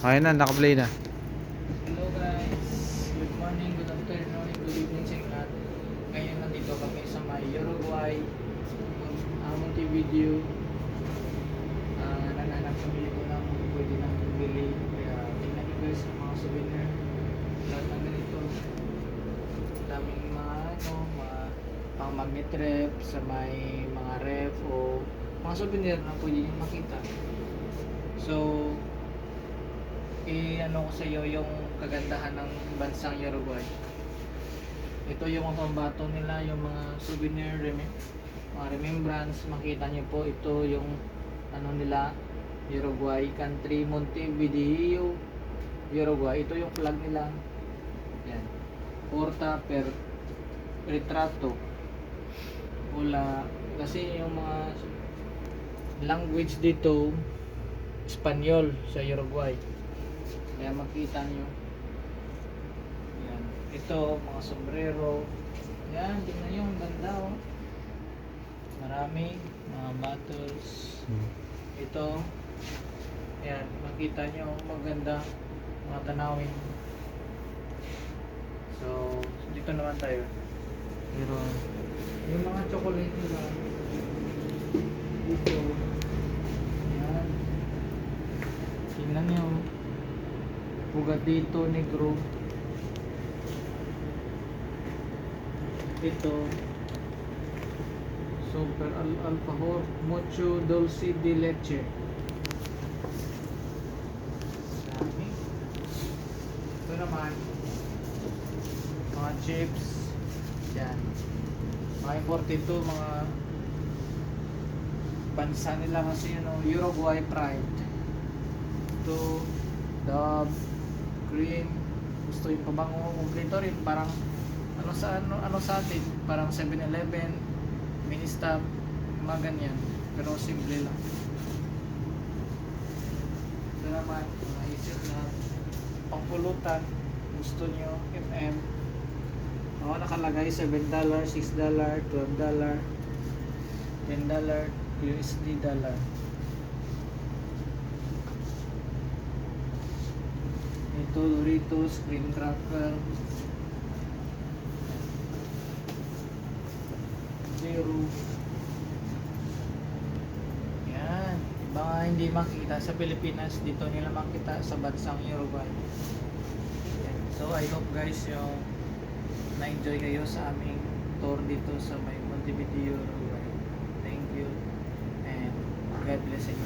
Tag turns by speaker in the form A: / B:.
A: Okay na, naka-play na.
B: Hello guys, good morning, good afternoon, good evening sa inyo lahat. Ngayon nandito kami sa may Uruguay, Montevideo. Naghanap kami dito ng pwede namin bili. Kaya tingnan nyo guys ang mga souvenir. Lahat ng ganito. Daming mga pang magnet ref, sa may mga ref o mga souvenir na pwede nyo makita. So, ano ko sa iyo yung kagandahan ng bansang Uruguay. Ito yung mga pambato nila, yung mga souvenir, mga remembrance. Makita niyo po, ito yung ano nila, Uruguay country, Montevideo, Uruguay. Ito yung flag nila. Yan. Porta per retrato. Wala kasi yung mga language dito Espanyol sa Uruguay. Kaya makita nyo. Yan. Ito, mga sombrero. Yan, tingnan nyo, ang ganda oh. Marami, mga bottles. Ito, yan, makita nyo, maganda, mga tanawin. So, dito naman tayo. Pero, yung mga chocolate nila, dito, yan. Tingnan nyo. Bugadito Negro. Ito Super Alfajor Mucho Dulce de Leche. Dami. Ito naman mga chips. Yan. Mga imported to, mga bansa nila kasi Uruguay Pride. Ito Dove Green, gusto yung pabango kompleto rin, parang ano sa atin, parang 7-Eleven, Ministop, mga ganyan, pero simple lang. Ito naman, mga isip na pangpulutan, gusto nyo, FM. Ako nakalagay $7, $6, $12, $10, USD dollar. Ito Doritos, green cracker, zero. Yan, mga hindi makita sa Pilipinas, dito nila makita sa bansang Uruguay. Yan. So I hope guys yung na-enjoy kayo sa aming tour dito sa may Montevideo, Uruguay. Thank you and God bless you.